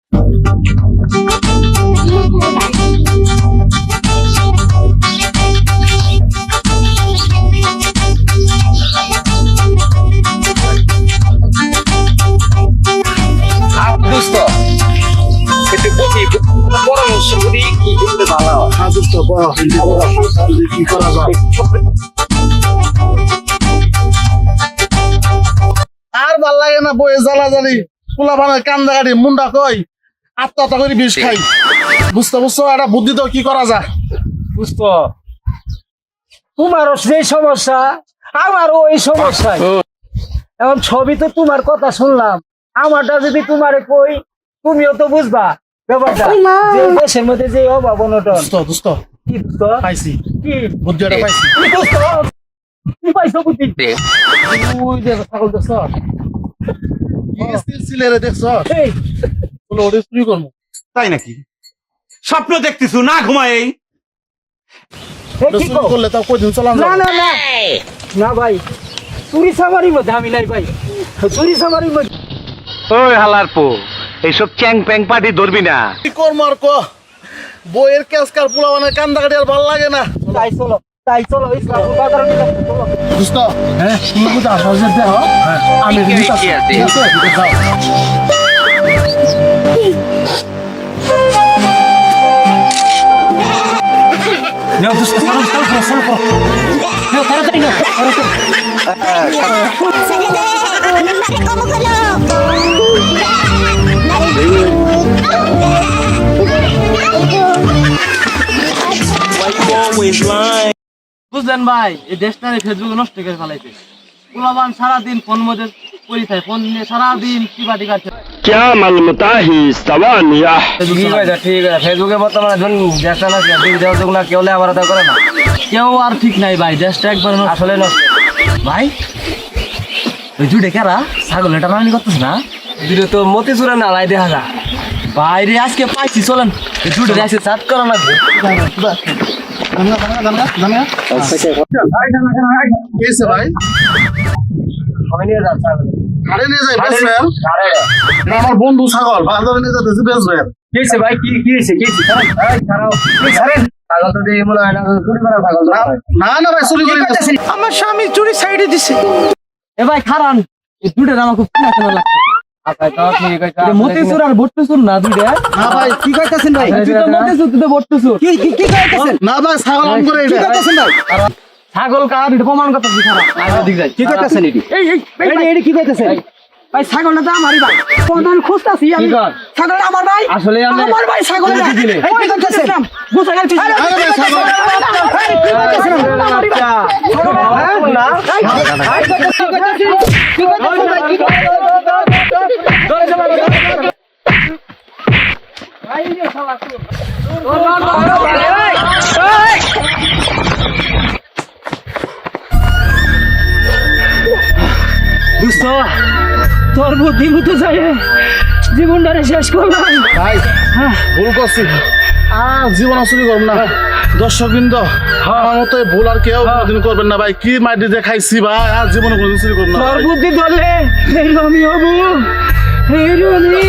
আর ভাল লাগে না বইয়ে জ্বালাজালি পোলা বানায় কান্দা গাড়ি মুন্ডা কই আত্মহত্যা করে বিষ খাই বুঝছো একটা বুদ্ধি তো কি করা যায় বুঝতো তোমারও যে সমস্যা আমারও ওই সমস্যা এখন ছবি তো তোমার কথা শুনলাম আমারটা যদি তোমারে কই তুমিও তো বুঝবা ব্যাপারটা যে দেশের মধ্যে যে অভাব অনটন দোস্ত কি দোস্ত পাইছি কি বুদ্ধিটা পাইছি কি দোস্ত কি পাইছো বুদ্ধি ওই যে ছাগল দোস্ত সিলেরে দেখছ এই বলো ওরে চুরি করবো তাই নাকি স্বপ্ন দেখতেছু না ঘুমাই এই কি চুরি করলে তাও কদিন চলাম না না না না ভাই চুরি সামারির মধ্যে আমি নাই ভাই চুরি সামারির মধ্যে ওই হালার পো এইসব চ্যাং প্যাং পার্টি ধরবি না কি করবো আর বইয়ের ক্যাসকার পোলা বানায় কান্দা গাড়ি আর ভাল লাগে না তাই চলো ইসলাম বাজারে নিয়ে চলো দোস্ত হ্যাঁ তুমি কোথাও আসা দেহ আমি ঠিক আছে No, just No, taratari na. বুঝলেন ভাই এই দেশটারে ফেসবুকে নষ্ট করে ফেলাইছে পোলাবান সারাদিন ফোন মধ্যে পড়ে থাকে ফোন নিয়ে সারাদিন কিবাটি কাটছে क्या मालूमता ही सवानिया ঠিক আছে ফেসবুকে বর্তমানে ধরুন দেশটা না যোগ না কেউ আবার করে না কেউ আর ঠিক নাই ভাই দেশটা একবার আসলে নষ্ট ভাই ওই জুড়ে কেরা ছাগল এটা রানি করতেছ না জুড়ে তো মতি চুরা না লাই দেখা যা বাইরে আজকে পাইছি চলেন জুড়ে আজকে চাট করা লাগবে ভাই ঘাড়ে নিয়ে যাই বেসবেন আমার বন্ধু ছাগল বাজারে নিয়ে যেতেছি বেসবেন ভাই কি হয়েছে ছাগল তো দিয়ে মনে হয় না চুরি করা ছাগল না ভাই চুরি করে আমার স্বামী চুরি সাইডে দিছে এ ভাই খারান এই দুটো আমার খুব কেনা কেনা লাগছে মতি চুর আর বট্টু চুর না দুইটা না ভাই কি কইতাছেন ভাই তুই তো মতি চুর তুই তো বট্টু চুর কি কইতাছেন না ভাই ছাগল অন করে কি কইতাছেন ভাই ছাগল কার এটা প্রমাণ করতে খারাপ আগে দিক যাই কি কইতাছেন এটি এই কি কইতাছেন ভাই ছাগলটা তো আমারই ভাই কোনদিন খুঁজতাছি আমি ছাগল আমার ভাই আসলে আমার ভাই ছাগল কি দিলে কি কইতাছেন গুছা গেল তুই ছাগল কি কইতাছেন আমারই ভাই কি তোর বুদ্ধি মতো যায় জীবনটারে শেষ করলাম ভাই ভুল করছি জীবন চুরি করব না দর্শক বৃন্দ আমার মতো ভুল আর কেউ কোনদিন করবেন না ভাই কি মাইটি যে খাইছি ভাই আর জীবনে কোনদিন চুরি করব না তোর বুদ্ধি ধরলে এই রমি হবু এই রমি